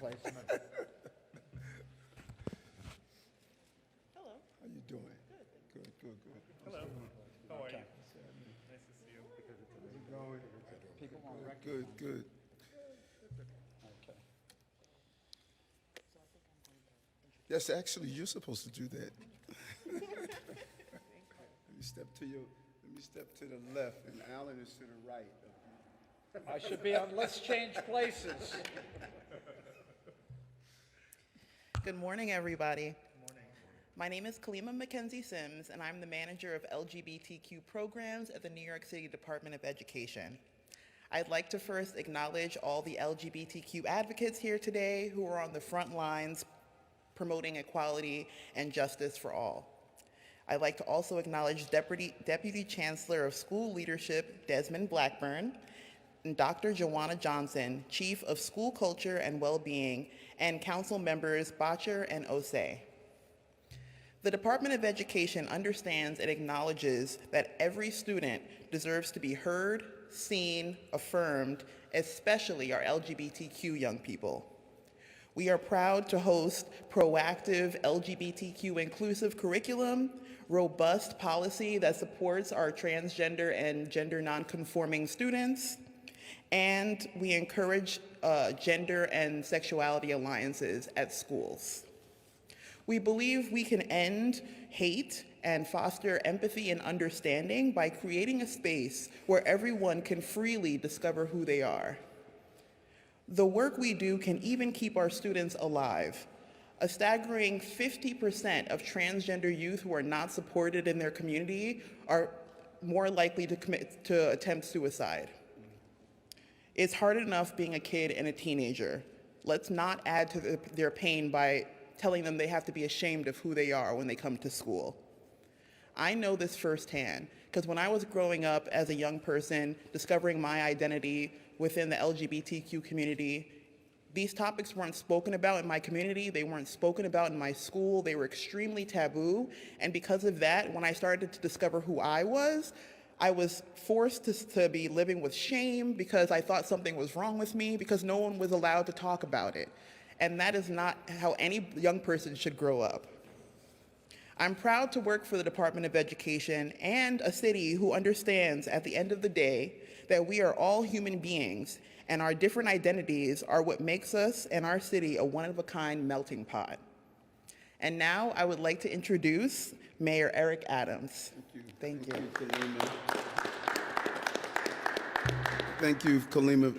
placement. Hello. How you doing? Good. Good. Hello. How are you? Okay. Nice to see you. Going? People won't recognize. Good. Okay. Yes, actually, you're supposed to do that. Let me step to the left, and Alan is to the right. I should be on Let's Change Places. Good morning, everybody. My name is Kalima Mackenzie Sims, and I'm the manager of LGBTQ programs at the New York City Department of Education. I'd like to first acknowledge all the LGBTQ advocates here today who are on the front lines promoting equality and justice for all. I'd like to also acknowledge Deputy Chancellor of School Leadership, Desmond Blackburn, and Dr. Joanna Johnson, Chief of School Culture and Wellbeing, and Council members Botcher and Osei. The Department of Education understands and acknowledges that every student deserves to be heard, seen, affirmed, especially our LGBTQ young people. We are proud to host proactive LGBTQ inclusive curriculum, robust policy that supports our transgender and gender nonconforming students, and we encourage gender and sexuality alliances at schools. We believe we can end hate and foster empathy and understanding by creating a space where everyone can freely discover who they are. The work we do can even keep our students alive. A staggering 50% of transgender youth who are not supported in their community are more likely to attempt suicide. It's hard enough being a kid and a teenager. Let's not add to their pain by telling them they have to be ashamed of who they are when they come to school. I know this firsthand, because when I was growing up as a young person, discovering my identity within the LGBTQ community, these topics weren't spoken about in my community, they weren't spoken about in my school, they were extremely taboo, and because of that, when I started to discover who I was forced to be living with shame because I thought something was wrong with me because no one was allowed to talk about it. And that is not how any young person should grow up. I'm proud to work for the Department of Education and a city who understands at the end of the day that we are all human beings and our different identities are what makes us and our city a one-of-a-kind melting pot. And now I would like to introduce Mayor Eric Adams. Thank you. Thank you, Kalima,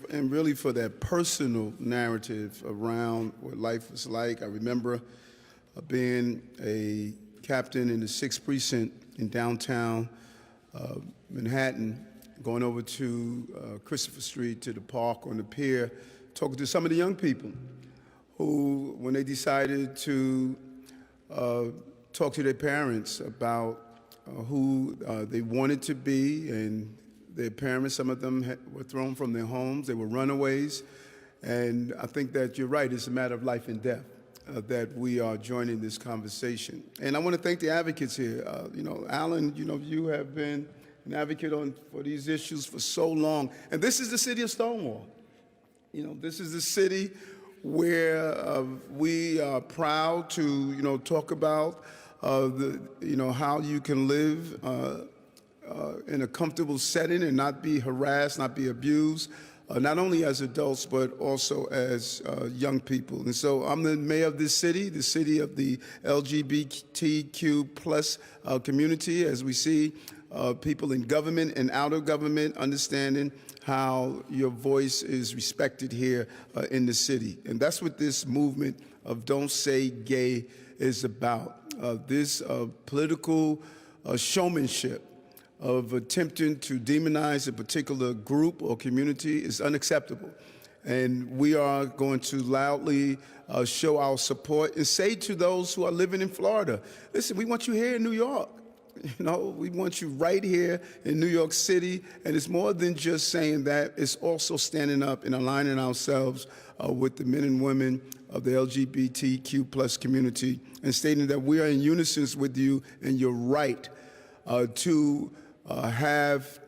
and really for that personal narrative around what life was like. I remember being a captain in the 6th Precinct in downtown Manhattan, going over to Christopher Street to the park on the pier, talking to some of the young people who, when they decided to talk to their parents about who they wanted to be, and their parents, some of them were thrown from their homes, they were runaways, and I think that you're right, it's a matter of life and death that we are joining this conversation. And I want to thank the advocates here. Alan, you have been an advocate for these issues for so long, and this is the city of Stonewall. This is the city where we are proud to, talk about how you can live in a comfortable setting and not be harassed, not be abused, not only as adults, but also as young people. And so I'm the mayor of this city, the city of the LGBTQ plus community, as we see people in government and out of government understanding how your voice is respected here in the city. And that's what this movement of Don't Say Gay is about. This political showmanship of attempting to demonize a particular group or community is unacceptable. And we are going to loudly show our support and say to those who are living in Florida, listen, we want you here in New York. We want you right here in New York City, and it's more than just saying that, it's also standing up and aligning ourselves with the men and women of the LGBTQ plus community and stating that we are in unison with you and you're right to have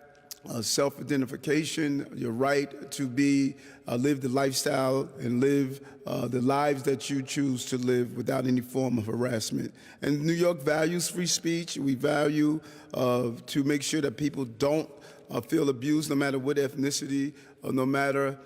self-identification, your right to be, live the lifestyle and live the lives that you choose to live without any form of harassment. And New York values free speech. We value to make sure that people don't feel abused no matter what ethnicity or no matter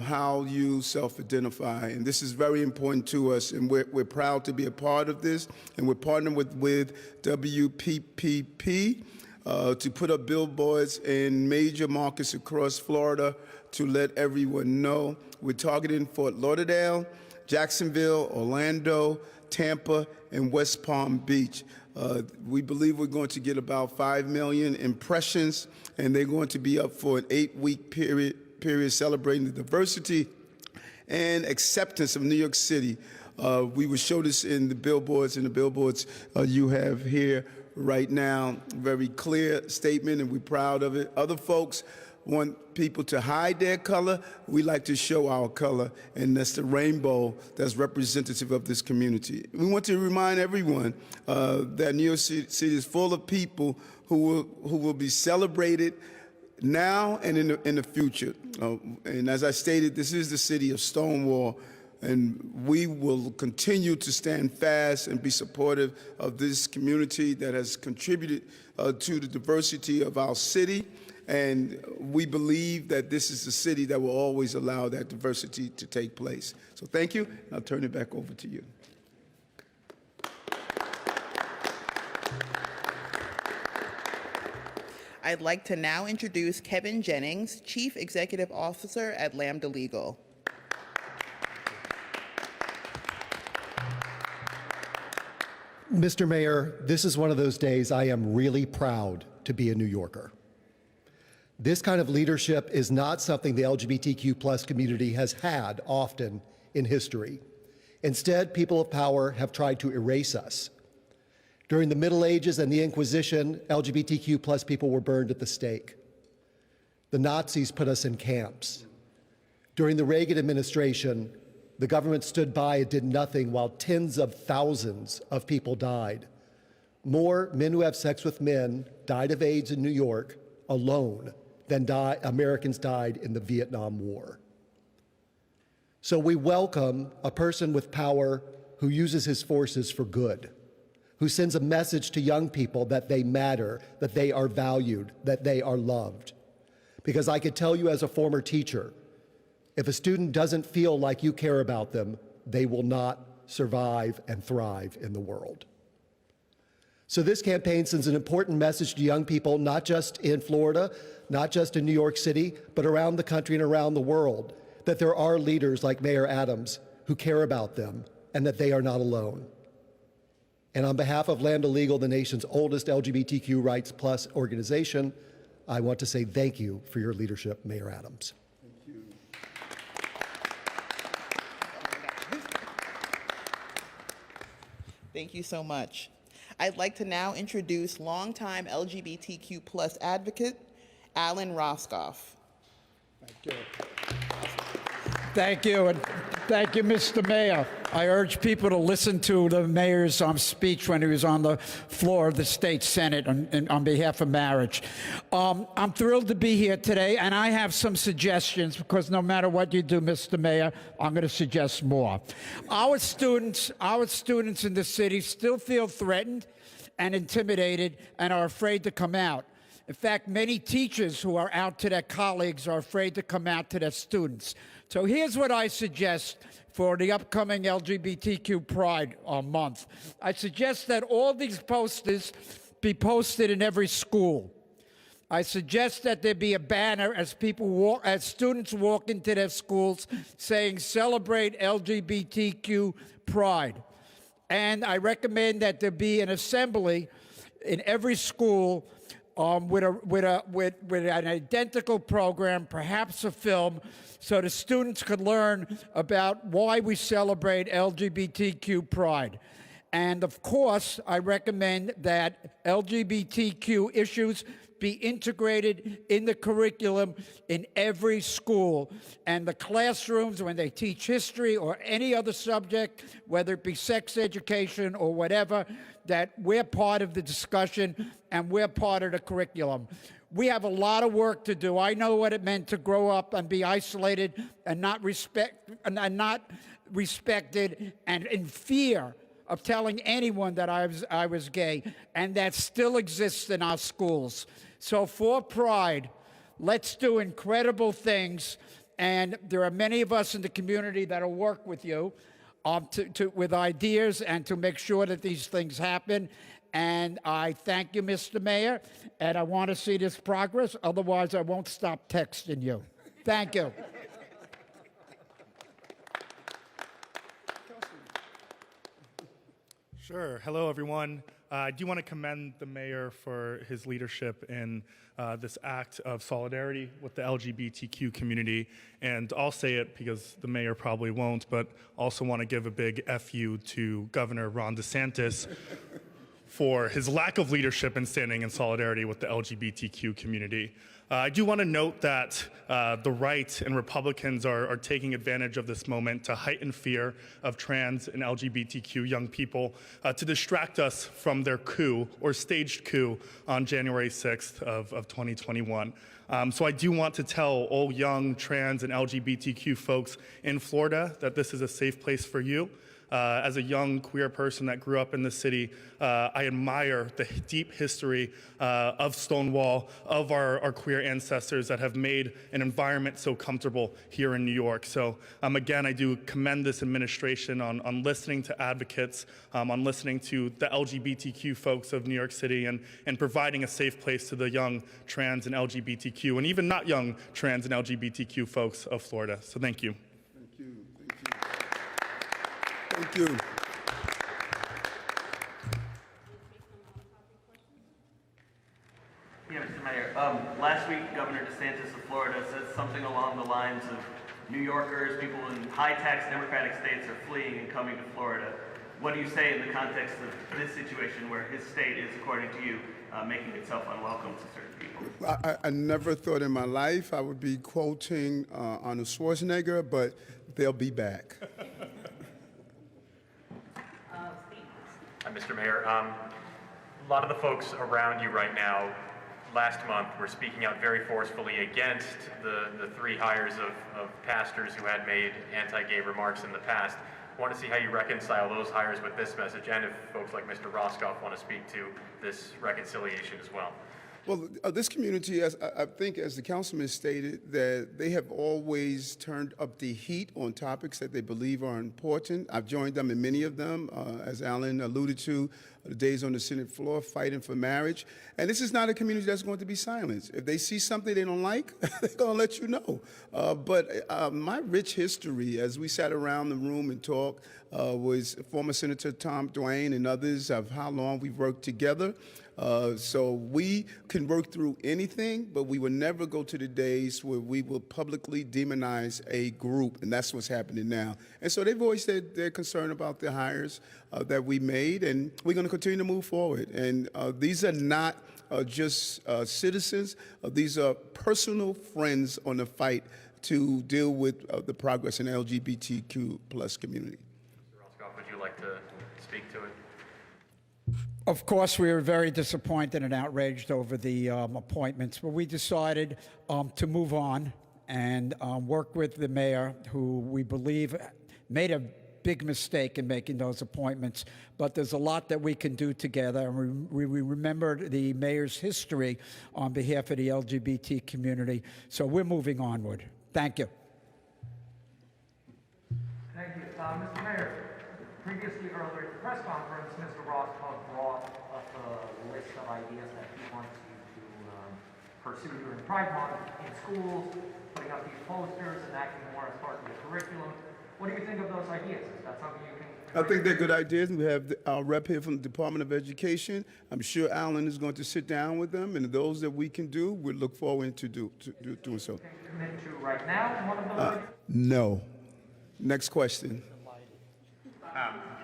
how you self-identify. And this is very important to us, and we're proud to be a part of this. And we're partnering with WPPP to put up billboards in major markets across Florida to let everyone know. We're targeting Fort Lauderdale, Jacksonville, Orlando, Tampa, and West Palm Beach. We believe we're going to get about 5 million impressions, and they're going to be up for an 8-week period celebrating the diversity and acceptance of New York City. We will show this in the billboards, you have here right now. Very clear statement, and we're proud of it. Other folks want people to hide their color. We like to show our color, and that's the rainbow that's representative of this community. We want to remind everyone that New York City is full of people who will be celebrated now and in the future. And as I stated, this is the city of Stonewall, and we will continue to stand fast and be supportive of this community that has contributed to the diversity of our city. And we believe that this is the city that will always allow that diversity to take place. So thank you. I'll turn it back over to you. I'd like to now introduce Kevin Jennings, Chief Executive Officer at Lambda Legal. Mr. Mayor, this is one of those days I am really proud to be a New Yorker. This kind of leadership is not something the LGBTQ plus community has had often in history. Instead, people of power have tried to erase us. During the Middle Ages and the Inquisition, LGBTQ plus people were burned at the stake. The Nazis put us in camps. During the Reagan administration, the government stood by and did nothing while tens of thousands of people died. More men who have sex with men died of AIDS in New York alone than Americans died in the Vietnam War. So we welcome a person with power who uses his forces for good, who sends a message to young people that they matter, that they are valued, that they are loved. Because I could tell you as a former teacher, if a student doesn't feel like you care about them, they will not survive and thrive in the world. So this campaign sends an important message to young people, not just in Florida, not just in New York City, but around the country and around the world, that there are leaders like Mayor Adams who care about them and that they are not alone. And on behalf of Lambda Legal, the nation's oldest LGBTQ Rights Plus organization, I want to say thank you for your leadership, Mayor Adams. Thank you so much. I'd like to now introduce longtime LGBTQ plus advocate, Alan Roskoff. Thank you. Thank you, and thank you, Mr. Mayor. I urge people to listen to the mayor's speech when he was on the floor of the state senate on behalf of marriage. I'm thrilled to be here today, and I have some suggestions, because no matter what you do, Mr. Mayor, I'm going to suggest more. Our students in the city still feel threatened and intimidated and are afraid to come out. In fact, many teachers who are out to their colleagues are afraid to come out to their students. So here's what I suggest for the upcoming LGBTQ Pride Month. I suggest that all these posters be posted in every school. I suggest that there be a banner as students walk into their schools saying, "Celebrate LGBTQ Pride." And I recommend that there be an assembly in every school with an identical program, perhaps a film, so the students could learn about why we celebrate LGBTQ Pride. And of course, I recommend that LGBTQ issues be integrated in the curriculum in every school. And the classrooms, when they teach history or any other subject, whether it be sex education or whatever, that we're part of the discussion and we're part of the curriculum. We have a lot of work to do. I know what it meant to grow up and be isolated and not respected and in fear of telling anyone that I was gay, and that still exists in our schools. So for Pride, let's do incredible things, and there are many of us in the community that will work with you with ideas and to make sure that these things happen. And I thank you, Mr. Mayor, and I want to see this progress. Otherwise, I won't stop texting you. Thank you. Sure. Hello, everyone. I do want to commend the mayor for his leadership in this act of solidarity with the LGBTQ community. And I'll say it because the mayor probably won't, but also want to give a big FU to Governor Ron DeSantis for his lack of leadership and standing in solidarity with the LGBTQ community. I do want to note that the right and Republicans are taking advantage of this moment to heighten fear of trans and LGBTQ young people to distract us from their coup or staged coup on January 6th of 2021. So I do want to tell all young trans and LGBTQ folks in Florida that this is a safe place for you. As a young queer person that grew up in the city, I admire the deep history of Stonewall, of our queer ancestors that have made an environment so comfortable here in New York. So again, I do commend this administration on listening to advocates, on listening to the LGBTQ folks of New York City and providing a safe place to the young trans and LGBTQ and even not young trans and LGBTQ folks of Florida. So thank you. Thank you. Thank you. Thank you. Yeah, Mr. Mayor. Last week, Governor DeSantis of Florida said something along the lines of New Yorkers, people in high-tax Democratic states are fleeing and coming to Florida. What do you say in the context of this situation where his state is, according to you, making itself unwelcome to certain people? I never thought in my life I would be quoting Arnold Schwarzenegger, but they'll be back. Mr. Mayor, a lot of the folks around you right now, last month, were speaking out very forcefully against the three hires of pastors who had made anti-gay remarks in the past. I want to see how you reconcile those hires with this message, and if folks like Mr. Roskoff want to speak to this reconciliation as well. Well, this community, as I think, as the councilman stated, that they have always turned up the heat on topics that they believe are important. I've joined them in many of them, as Alan alluded to, the days on the Senate floor fighting for marriage. And this is not a community that's going to be silenced. If they see something they don't like, they're going to let you know. But my rich history, as we sat around the room and talked, was former Senator Tom Dwayne and others of how long we've worked together. So we can work through anything, but we will never go to the days where we will publicly demonize a group, and that's what's happening now. And so they've always said they're concerned about the hires that we made, and we're going to continue to move forward. And these are not just citizens. These are personal friends on the fight to deal with the progress in the LGBTQ plus community. Mr. Roskoff, would you like to speak to it? Of course, we were very disappointed and outraged over the appointments, but we decided to move on and work with the mayor, who we believe made a big mistake in making those appointments. But there's a lot that we can do together, and we remembered the mayor's history on behalf of the LGBT community. So we're moving onward. Thank you. Thank you. Mr. Mayor, previously earlier at the press conference, Mr. Roskoff brought up a list of ideas that he wants you to pursue during Pride Month in schools, putting up these posters, enacting more as part of the curriculum. What do you think of those ideas? Is that something you can... I think they're good ideas. We have our rep here from the Department of Education. I'm sure Alan is going to sit down with them, and those that we can do, we look forward to doing so. Can you commit to right now one of those? No. Next question.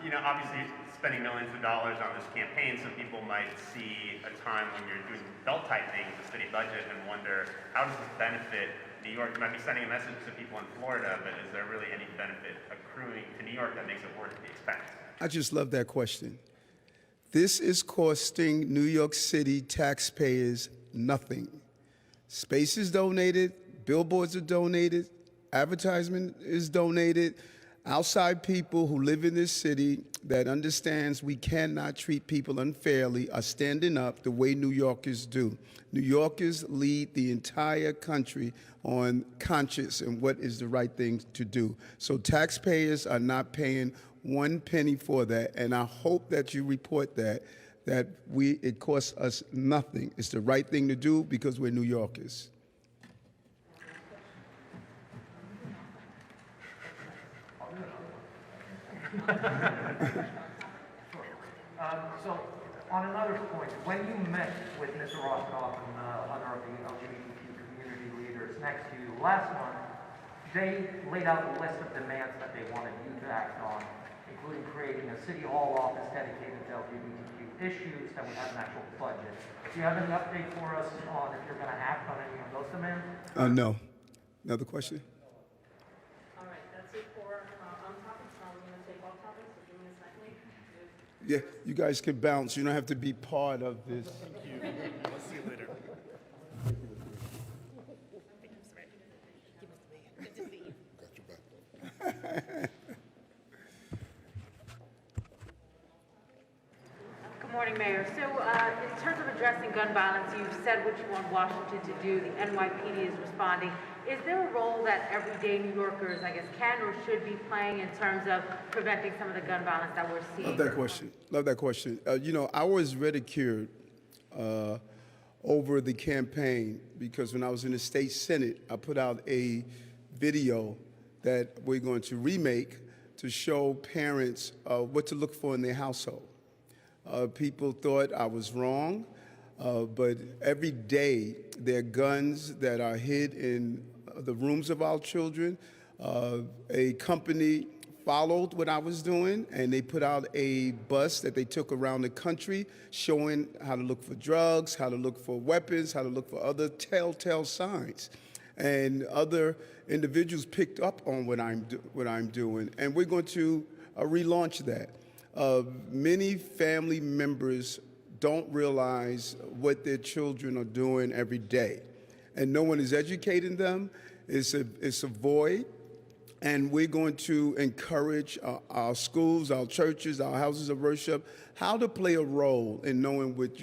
You know, obviously spending millions of dollars on this campaign, some people might see a time when you're doing belt tightening the city budget and wonder, how does this benefit New York? You might be sending a message to people in Florida, but is there really any benefit accruing to New York that makes it worth the expense? I just love that question. This is costing New York City taxpayers nothing. Space is donated, billboards are donated, advertisement is donated. Outside people who live in this city that understands we cannot treat people unfairly are standing up the way New Yorkers do. New Yorkers lead the entire country on conscience and what is the right thing to do. So taxpayers are not paying 1 penny for that, and I hope that you report that it costs us nothing. It's the right thing to do because we're New Yorkers. So, on another point, when you met with Mr. Roskoff and other of the LGBTQ community leaders next to you last month, they laid out a list of demands that they wanted you to act on, including creating a city hall office dedicated to LGBTQ issues that would have an actual budget. Do you have any update for us on if you're going to act on any of those demands? No. Another question? All right, that's it for on-topics. Now we're going to take off-topics, so give me a second. Yeah, you guys can bounce. You don't have to be part of this. Thank you. I'll see you later. Good morning, Mayor. So in terms of addressing gun violence, you've said what you want Washington to do. The NYPD is responding. Is there a role that everyday New Yorkers, I guess, can or should be playing in terms of preventing some of the gun violence that we're seeing? Love that question. Love that question. I was ridiculed over the campaign because when I was in the state Senate, I put out a video that we're going to remake to show parents what to look for in their household. People thought I was wrong, but every day there are guns that are hid in the rooms of our children. A company followed what I was doing, and they put out a bus that they took around the country showing how to look for drugs, how to look for weapons, how to look for other telltale signs. And other individuals picked up on what I'm doing, and we're going to relaunch that. Many family members don't realize what their children are doing every day, and no one is educating them. It's a void, and we're going to encourage our schools, our churches, our houses of worship, how to play a role in knowing what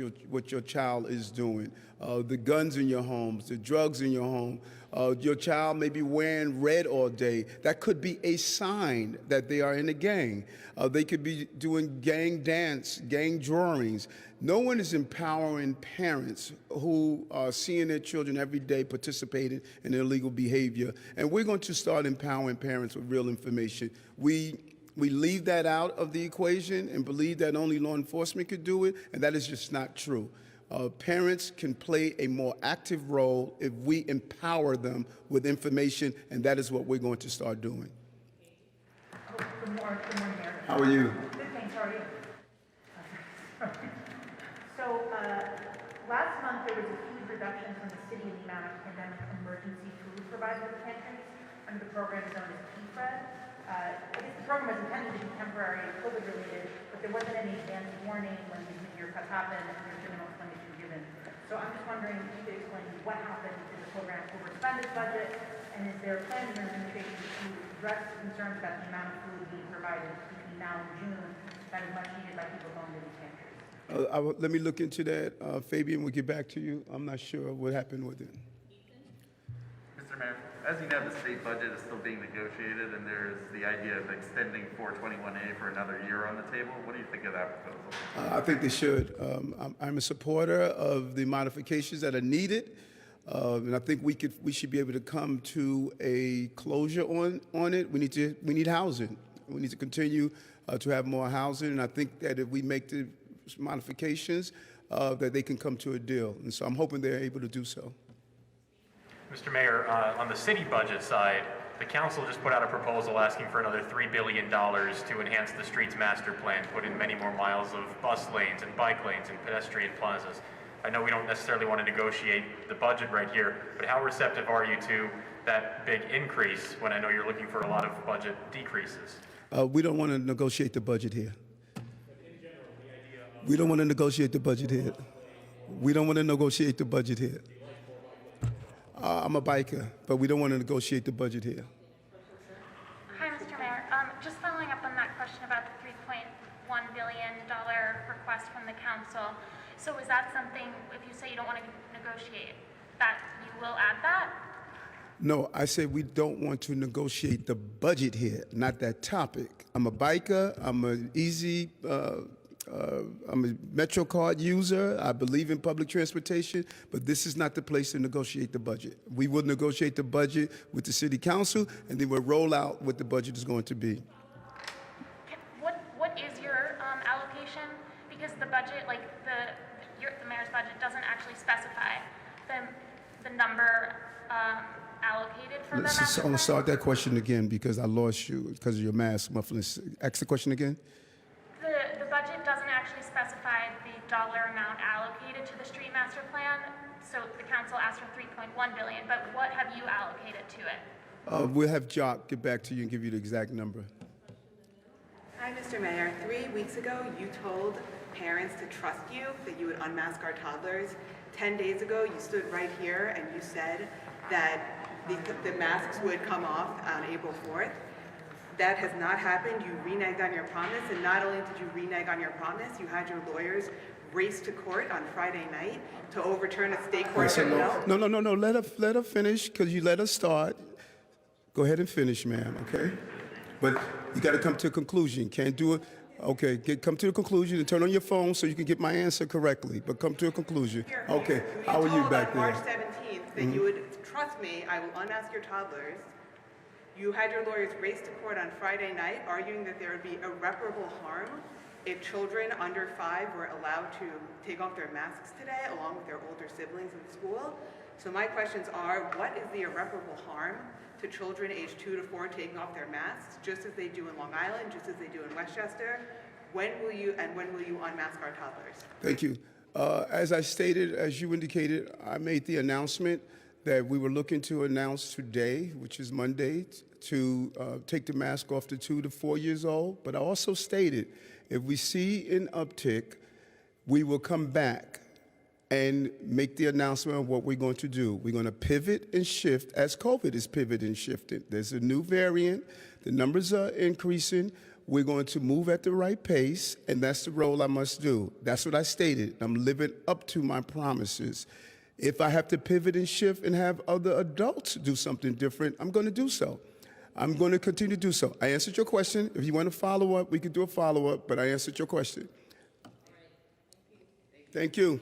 your child is doing. The guns in your homes, the drugs in your home. Your child may be wearing red all day. That could be a sign that they are in a gang. They could be doing gang dance, gang drawings. No one is empowering parents who are seeing their children every day participating in illegal behavior. And we're going to start empowering parents with real information. We leave that out of the equation and believe that only law enforcement could do it, and that is just not true. Parents can play a more active role if we empower them with information, and that is what we're going to start doing. Good morning, Mayor. How are you? Good, thanks. How are you? So, last month there was a huge reduction from the city in the amount of pandemic emergency food provided to the pantries under the program known as PFRED. I guess the program was intended to be temporary and COVID-related, but there wasn't any advance warning when these mid-year cuts happened and there's been no explanation given. So I'm just wondering if you could explain what happened. Did the program overspend its budget? And is there a plan in your administration to address concerns about the amount of food being provided between now and June that is much needed by people going to these pantries? Let me look into that. Fabian, we'll get back to you. I'm not sure what happened with it. Mr. Mayor, as you know, the state budget is still being negotiated, and there's the idea of extending 421A for another year on the table. What do you think of that proposal? I think they should. I'm a supporter of the modifications that are needed, and I think we should be able to come to a closure on it. We need housing. We need to continue to have more housing, and I think that if we make the modifications, that they can come to a deal. And so I'm hoping they're able to do so. Mr. Mayor, on the city budget side, the council just put out a proposal asking for another $3 billion to enhance the streets master plan, put in many more miles of bus lanes and bike lanes and pedestrian plazas. I know we don't necessarily want to negotiate the budget right here, but how receptive are you to that big increase when I know you're looking for a lot of budget decreases? We don't want to negotiate the budget here. We don't want to negotiate the budget here. We don't want to negotiate the budget here. I'm a biker, but we don't want to negotiate the budget here. Hi, Mr. Mayor. Just following up on that question about the $3.1 billion request from the council. So is that something, if you say you don't want to negotiate, that you will add that? No, I said we don't want to negotiate the budget here, not that topic. I'm a biker. I'm I'm a Metro card user. I believe in public transportation, but this is not the place to negotiate the budget. We will negotiate the budget with the city council, and then we'll roll out what the budget is going to be. What is your allocation? Because the budget, like the mayor's budget, doesn't actually specify the number allocated for the master I'm going to start that question again because I lost you because of your mask muffling. Ask the question again. The budget doesn't actually specify the dollar amount allocated to the street master plan. So the council asked for $3.1 billion, but what have you allocated to it? We'll have Jock get back to you and give you the exact number. Hi, Mr. Mayor. 3 weeks ago, you told parents to trust you, that you would unmask our toddlers. 10 days ago, you stood right here and you said that the masks would come off on April 4th. That has not happened. You reneged on your promise, and not only did you renege on your promise, you had your lawyers race to court on Friday night to overturn a state court. No. Let her finish because you let her start. Go ahead and finish, ma'am, okay? But you got to come to a conclusion. Can't do it. Okay, come to a conclusion and turn on your phone so you can get my answer correctly. But come to a conclusion. Okay, how are you back there? March 17th that you would trust me, I will unmask your toddlers. You had your lawyers race to court on Friday night, arguing that there would be irreparable harm if children under 5 were allowed to take off their masks today, along with their older siblings in school. So my questions are, what is the irreparable harm to children aged 2 to 4 taking off their masks, just as they do in Long Island, just as they do in Westchester? When will you unmask our toddlers? Thank you. As I stated, as you indicated, I made the announcement that we were looking to announce today, which is Monday, to take the mask off to 2 to 4 years old. But I also stated, if we see an uptick, we will come back and make the announcement of what we're going to do. We're going to pivot and shift as COVID is pivoting and shifting. There's a new variant. The numbers are increasing. We're going to move at the right pace, and that's the role I must do. That's what I stated. I'm living up to my promises. If I have to pivot and shift and have other adults do something different, I'm going to do so. I'm going to continue to do so. I answered your question. If you want to follow up, we could do a follow-up, but I answered your question. Thank you.